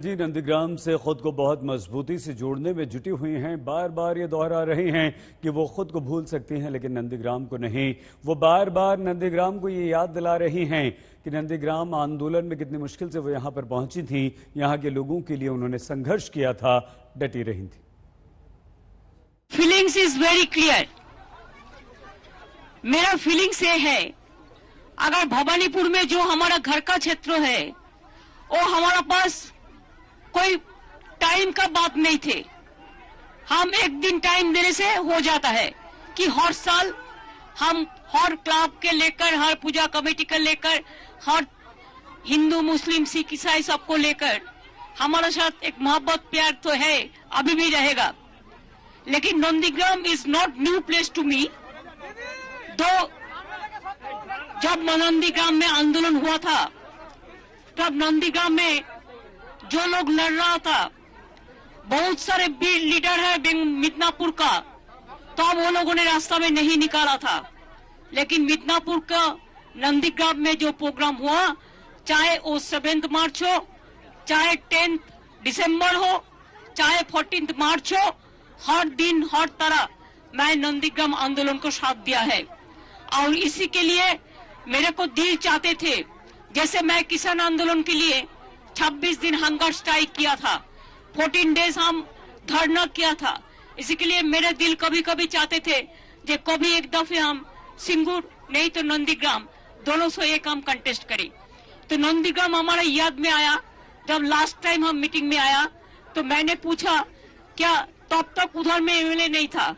जी नंदीग्राम से खुद को बहुत मजबूती से जोड़ने में जुटी हुई हैं। बार बार ये दोहरा रही हैं कि वो खुद को भूल सकती हैं लेकिन नंदीग्राम को नहीं। वो बार बार नंदीग्राम को ये याद दिला रही हैं कि नंदीग्राम आंदोलन में कितनी मुश्किल से वो यहाँ पर पहुंची थी। यहाँ के लोगों के लिए उन्होंने संघर्ष किया था, डटी रही थी। Feelings is very clear. मेरा फीलिंग्स ये है, अगर भवानीपुर में जो हमारा घर का क्षेत्र है वो हमारा पास कोई टाइम का बात नहीं थे। हम एक दिन टाइम देने से हो जाता है कि हर साल हम हर क्लब के लेकर, हर पूजा कमेटी के लेकर, हर हिंदू मुस्लिम सिख ईसाई सबको लेकर हमारे साथ एक मोहब्बत प्यार तो है, अभी भी रहेगा। लेकिन Nandigram is not new place to me. तो जब नंदीग्राम में आंदोलन हुआ था तब नंदीग्राम में जो लोग लड़ रहा था, बहुत सारे वीर लीडर है मिदनापुर का, तो अब वो लोगों ने रास्ता में नहीं निकाला था। लेकिन मिदनापुर का नंदीग्राम में जो प्रोग्राम हुआ, चाहे वो 7 मार्च हो, चाहे 10 दिसंबर हो, चाहे 14 मार्च हो, हर दिन हर तरह मैं नंदीग्राम आंदोलन को साथ दिया है। और इसी के लिए मेरे को दिल चाहते थे, जैसे मैं किसान आंदोलन के लिए 26 दिन हंगर स्ट्राइक किया था, 14 डेज हम धरना किया था। इसी के लिए मेरे दिल कभी कभी चाहते थे कि कभी एक दफे हम सिंगूर नहीं तो नंदीग्राम दोनों से एक हम कंटेस्ट करें। तो नंदीग्राम हमारा याद में आया। जब लास्ट टाइम हम मीटिंग में आया तो मैंने पूछा, क्या तब तक उधर में एमएलए नहीं था?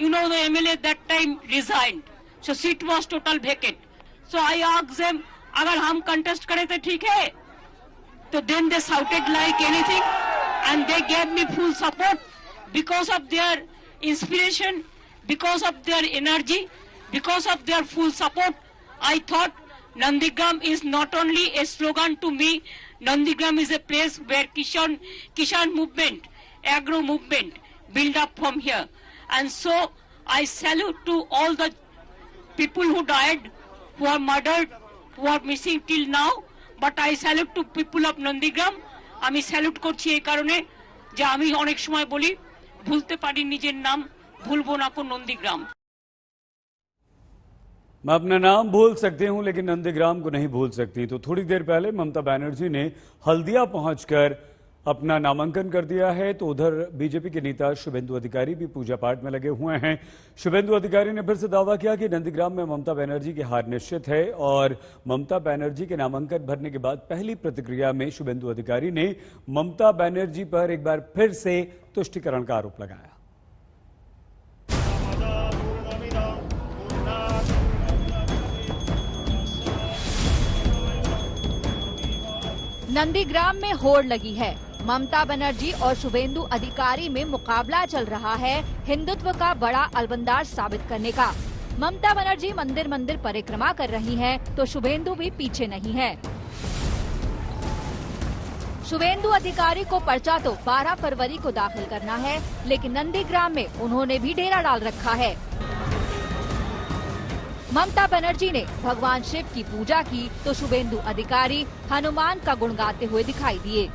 You know the MLA that time resigned, so seat was total vacant. So I asked them, अगर हम कंटेस्ट करें तो ठीक है? So then they shouted like anything and they gave me full support because of their inspiration, because of their energy, because of their full support. I thought Nandigram is not only a slogan to me, Nandigram is a place where Kishan movement, agro movement build up from here. And so I salute to all the people who died, who are murdered, who are missing till now. But I salute to people of Nandigram. আমি salute করছি এই কারণে যে আমি অনেক সময় বলি, ভুলতে পারি নিজের নাম, ভুলবো না को नंदीग्राम। मैं अपना नाम भूल सकती हूं लेकिन नंदीग्राम को नहीं भूल सकती। तो थोड़ी देर पहले ममता बनर्जी ने हल्दिया पहुंचकर अपना नामांकन कर दिया है। तो उधर बीजेपी के नेता शुभेंदु अधिकारी भी पूजा पाठ में लगे हुए हैं। शुभेंदु अधिकारी ने फिर से दावा किया कि नंदीग्राम में ममता बनर्जी की हार निश्चित है। और ममता बनर्जी के नामांकन भरने के बाद पहली प्रतिक्रिया में शुभेंदु अधिकारी ने ममता बनर्जी पर एक बार फिर से तुष्टीकरण का आरोप लगाया। नंदीग्राम में होड़ लगी है। ममता बनर्जी और शुभेंदु अधिकारी में मुकाबला चल रहा है हिंदुत्व का बड़ा अलबंदार साबित करने का। ममता बनर्जी मंदिर मंदिर परिक्रमा कर रही हैं, तो शुभेंदु भी पीछे नहीं है। शुभेंदु अधिकारी को पर्चा तो 12 फरवरी को दाखिल करना है, लेकिन नंदीग्राम में उन्होंने भी डेरा डाल रखा है। ममता बनर्जी ने भगवान शिव की पूजा की तो शुभेंदु अधिकारी हनुमान का गुण गाते हुए दिखाई दिए।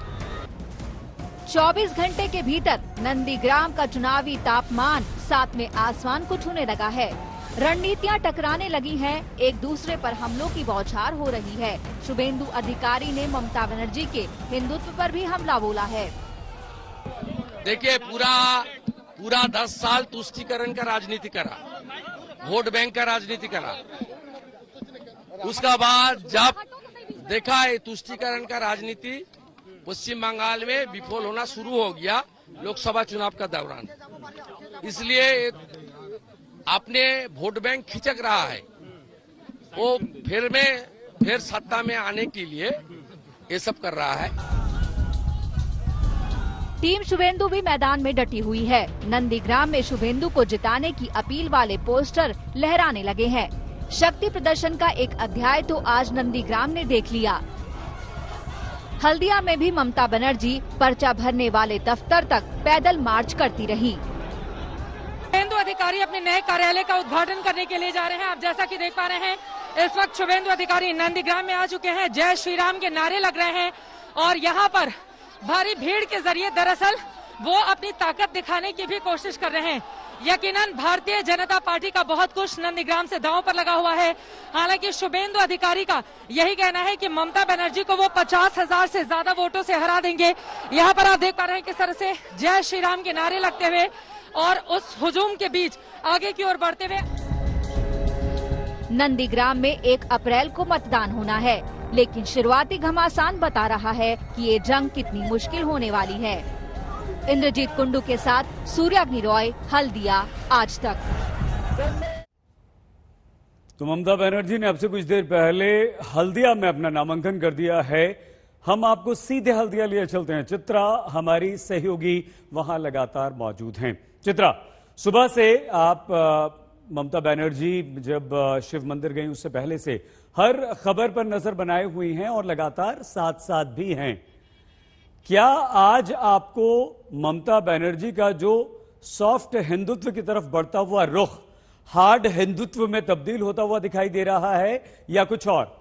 24 घंटे के भीतर नंदीग्राम का चुनावी तापमान 7वें आसमान को छूने लगा है। रणनीतियां टकराने लगी हैं, एक दूसरे पर हमलों की बौछार हो रही है। शुभेंदु अधिकारी ने ममता बनर्जी के हिंदुत्व पर भी हमला बोला है। देखिए, पूरा 10 साल तुष्टीकरण का राजनीति करा, वोट बैंक का राजनीति करा। उसका बाद जब देखा है तुष्टीकरण का राजनीति पश्चिम बंगाल में विफल होना शुरू हो गया लोकसभा चुनाव का दौरान, इसलिए अपने वोट बैंक खिंचक रहा है। वो फिर सत्ता में आने के लिए ये सब कर रहा है। टीम शुभेंदु भी मैदान में डटी हुई है। नंदीग्राम में शुभेंदु को जिताने की अपील वाले पोस्टर लहराने लगे हैं। शक्ति प्रदर्शन का एक अध्याय तो आज नंदीग्राम ने देख लिया। हल्दिया में भी ममता बनर्जी पर्चा भरने वाले दफ्तर तक पैदल मार्च करती रही। शुभेंदु अधिकारी अपने नए कार्यालय का उद्घाटन करने के लिए जा रहे हैं। आप जैसा कि देख पा रहे हैं, इस वक्त शुभेंदु अधिकारी नंदीग्राम में आ चुके हैं। जय श्री राम के नारे लग रहे हैं और यहाँ पर भारी भीड़ के जरिए दरअसल वो अपनी ताकत दिखाने की भी कोशिश कर रहे हैं। यकीनन भारतीय जनता पार्टी का बहुत कुछ नंदीग्राम से दांव पर लगा हुआ है। हालांकि शुभेंदु अधिकारी का यही कहना है कि ममता बनर्जी को वो 50,000 से ज्यादा वोटों से हरा देंगे। यहाँ पर आप देख पा रहे हैं किस तरह से जय श्री राम के नारे लगते हुए और उस हुजूम के बीच आगे की ओर बढ़ते हुए। नंदीग्राम में 1 अप्रैल को मतदान होना है, लेकिन शुरुआती घमासान बता रहा है कि ये जंग कितनी मुश्किल होने वाली है। इंद्रजीत कुंडू के साथ सूर्याग्नि रॉय, हल्दिया, आज तक। तो ममता बनर्जी ने अब से कुछ देर पहले हल्दिया में अपना नामांकन कर दिया है। हम आपको सीधे हल्दिया लिए चलते हैं। चित्रा हमारी सहयोगी वहां लगातार मौजूद हैं। चित्रा, सुबह से आप ममता बनर्जी जब शिव मंदिर गई उससे पहले से हर खबर पर नजर बनाए हुई हैं और लगातार साथ साथ भी हैं। क्या आज आपको ममता बनर्जी का जो सॉफ्ट हिंदुत्व की तरफ बढ़ता हुआ रुख हार्ड हिंदुत्व में तब्दील होता हुआ दिखाई दे रहा है या कुछ और?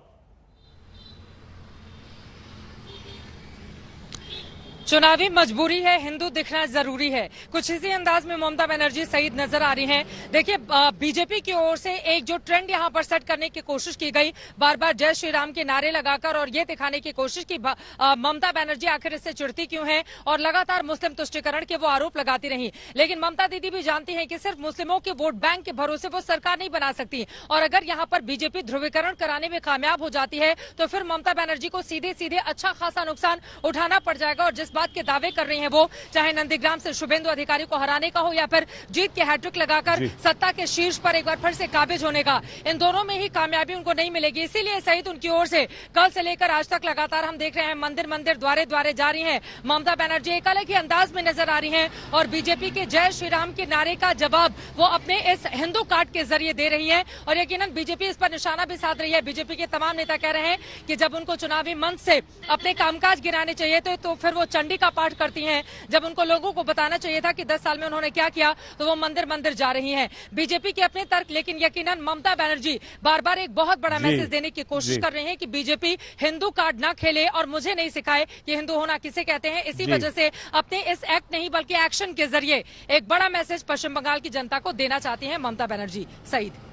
चुनावी मजबूरी है, हिंदू दिखना जरूरी है, कुछ इसी अंदाज में ममता बनर्जी सईद नजर आ रही हैं। देखिए, बीजेपी की ओर से एक जो ट्रेंड यहां पर सेट करने की कोशिश की गई, बार बार जय श्री राम के नारे लगाकर और ये दिखाने की कोशिश की ममता बनर्जी आखिर इससे चिढ़ती क्यों है और लगातार मुस्लिम तुष्टीकरण के वो आरोप लगाती रही। लेकिन ममता दीदी भी जानती हैं कि सिर्फ मुस्लिमों के वोट बैंक के भरोसे वो सरकार नहीं बना सकती और अगर यहाँ पर बीजेपी ध्रुवीकरण कराने में कामयाब हो जाती है तो फिर ममता बनर्जी को सीधे सीधे अच्छा खासा नुकसान उठाना पड़ जाएगा। और जिस बात के दावे कर रही हैं वो, चाहे नंदीग्राम से शुभेंदु अधिकारी को हराने का हो या फिर जीत के हैट्रिक लगाकर सत्ता के शीर्ष पर एक बार फिर से काबिज होने का, इन दोनों में ही कामयाबी उनको नहीं मिलेगी। इसीलिए सहित उनकी ओर से कल से लेकर आज तक लगातार हम देख रहे हैं मंदिर मंदिर द्वारे द्वारे जा रही हैं ममता बनर्जी। एक अलग ही अंदाज में नजर आ रही हैं और बीजेपी के जय श्री राम के नारे का जवाब वो अपने इस हिंदू कार्ड के जरिए दे रही है और यकीनन बीजेपी इस पर निशाना भी साध रही है। बीजेपी के तमाम नेता कह रहे हैं कि जब उनको चुनावी मंच से अपने कामकाज गिराने चाहिए तो फिर वो चंडी का पाठ करती हैं। जब उनको लोगों को बताना चाहिए था कि 10 साल में उन्होंने क्या किया तो वो मंदिर मंदिर जा रही हैं। बीजेपी के अपने तर्क, लेकिन यकीनन ममता बनर्जी बार बार एक बहुत बड़ा मैसेज देने की कोशिश कर रहे हैं कि बीजेपी हिंदू कार्ड ना खेले और मुझे नहीं सिखाए कि हिंदू होना किसे कहते हैं। इसी वजह से अपने इस एक्ट नहीं बल्कि एक्शन के जरिए एक बड़ा मैसेज पश्चिम बंगाल की जनता को देना चाहती हैं ममता बनर्जी। सईद।